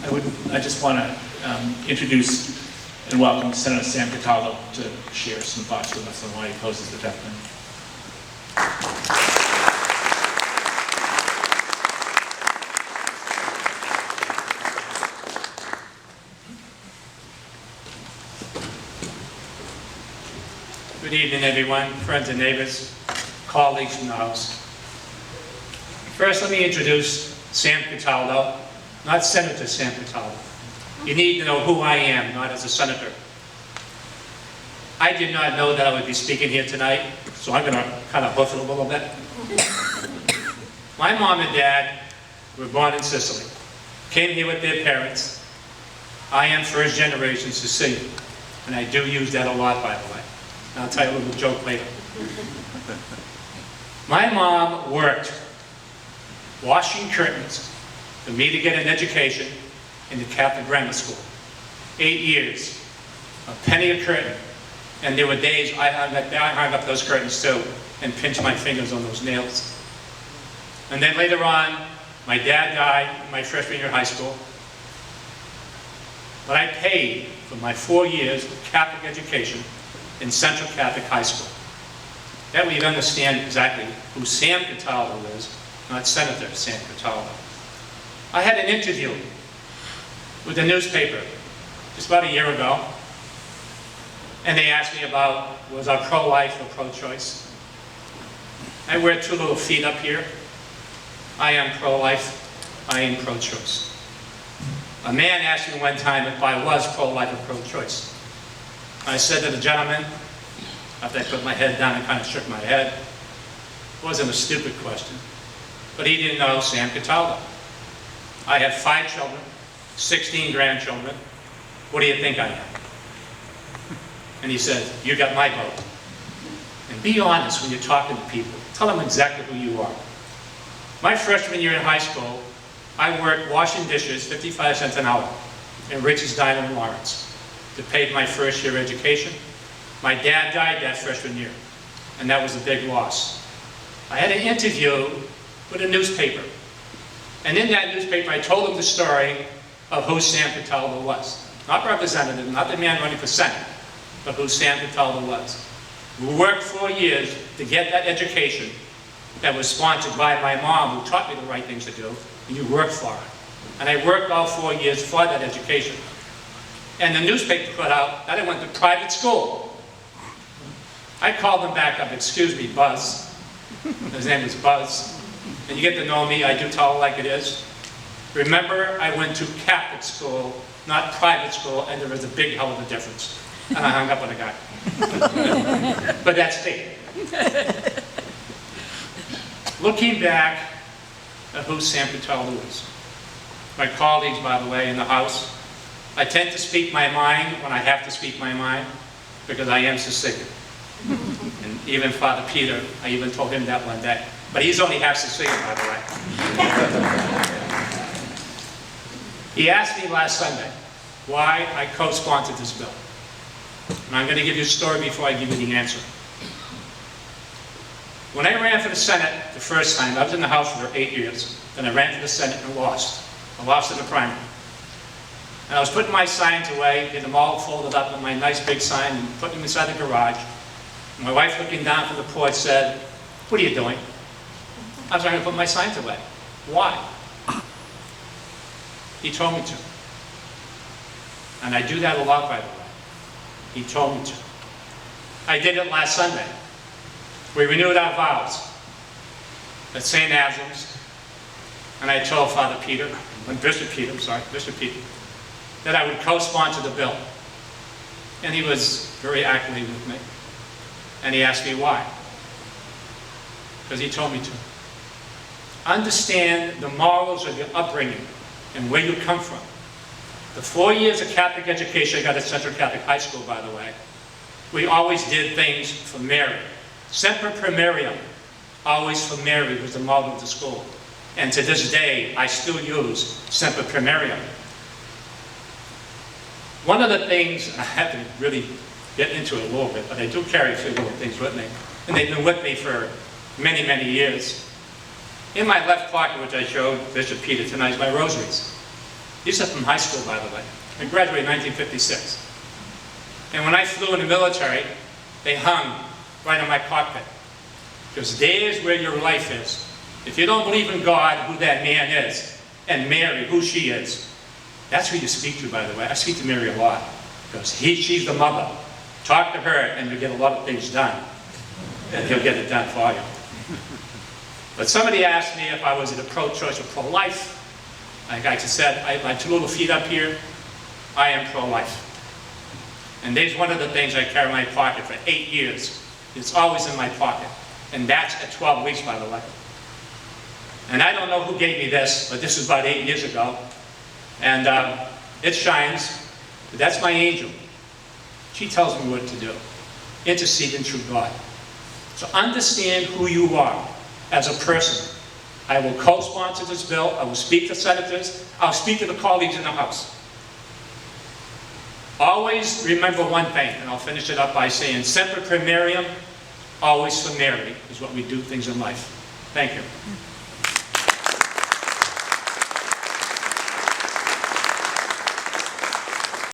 I just want to introduce and welcome Senator Sam Cataldo to share some thoughts with us on why he opposes the death penalty. Good evening, everyone, friends and neighbors, colleagues from the House. First, let me introduce Sam Cataldo, not Senator Sam Cataldo. You need to know who I am, not as a senator. I did not know that I would be speaking here tonight, so I'm going to kind of hoof it a little bit. My mom and dad were born in Sicily, came here with their parents. I am first generation Sicilian, and I do use that a lot, by the way. And I'll tell you a little joke later. My mom worked washing curtains for me to get an education in the Catholic grammar school. 8 years, a penny a curtain. And there were days I hung up those curtains too and pinched my fingers on those nails. And then later on, my dad died in my freshman year of high school. But I paid for my 4 years of Catholic education in Central Catholic High School. That way you'd understand exactly who Sam Cataldo is, not Senator Sam Cataldo. I had an interview with the newspaper just about a year ago, and they asked me about, was I pro-life or pro-choice? I wear two little feet up here. I am pro-life, I am pro-choice. A man asked me one time if I was pro-life or pro-choice. I said to the gentleman, after I put my head down and kind of shook my head, it wasn't a stupid question, but he didn't know Sam Cataldo. I have 5 children, 16 grandchildren. What do you think I am? And he said, you got my vote. And be honest when you're talking to people. Tell them exactly who you are. My freshman year in high school, I worked washing dishes, 55 cents an hour, in Rich's Diner in Lawrence, to pay my first year education. My dad died that freshman year, and that was a big loss. I had an interview with a newspaper. And in that newspaper, I told them the story of who Sam Cataldo was. Not representative, not the man running for Senate, but who Sam Cataldo was. We worked 4 years to get that education that was sponsored by my mom, who taught me the right things to do, and you worked for it. And I worked all 4 years for that education. And the newspaper put out that I went to private school. I called them back up, excuse me, Buzz. His name was Buzz. And you get to know me, I do tell it like it is. Remember, I went to Catholic school, not private school, and there is a big hell of a difference. And I hung up on the guy. But that's me. Looking back at who Sam Cataldo is. My colleagues, by the way, in the House, I tend to speak my mind when I have to speak my mind, because I am Sicilian. And even Father Peter, I even told him that one day. But he's only half Sicilian, by the way. He asked me last Sunday why I co-sponsored this bill. And I'm going to give you a story before I give you the answer. When I ran for the Senate the first time, I was in the House for 8 years. Then I ran for the Senate and lost. I lost in the primary. And I was putting my signs away, get them all folded up in my nice big sign, and putting them inside the garage. And my wife, looking down from the porch, said, "What are you doing?" I was trying to put my signs away. Why? He told me to. And I do that a lot, by the way. He told me to. I did it last Sunday. We renewed our vows at St. Adam's, and I told Father Peter, Bishop Peter, that I would co-sponsor the bill. And he was very accurate with me. And he asked me why. Because he told me to. Understand the morals of your upbringing and where you come from. The 4 years of Catholic education I got at Central Catholic High School, by the way, we always did things for Mary. Semper per Mariam, always for Mary, was the motto of the school. And to this day, I still use Semper per Mariam. One of the things, and I have to really get into it a little bit, but I do carry a few little things with me, and they've been with me for many, many years. In my left pocket, which I showed Bishop Peter tonight, is my rosaries. These are from high school, by the way. I graduated in 1956. And when I flew in the military, they hung right on my cockpit. Because there's where your life is. If you don't believe in God, who that man is, and Mary, who she is, that's who you speak to, by the way. I speak to Mary a lot. Because she's the mother. Talk to her, and you'll get a lot of things done. And he'll get it done for you. But somebody asked me if I was either pro-choice or pro-life. Like I just said, my two little feet up here, I am pro-life. And there's one of the things I carry in my pocket for 8 years. It's always in my pocket. And that's at 12 weeks, by the way. And I don't know who gave me this, but this was about 8 years ago. And it shines. But that's my angel. She tells me what to do. Interceding through God. So understand who you are as a person. I will co-sponsor this bill. I will speak to senators. I'll speak to the colleagues in the House. Always remember one thing, and I'll finish it up by saying, Semper per Miriam, always for Mary, is what we do things in life. Thank you.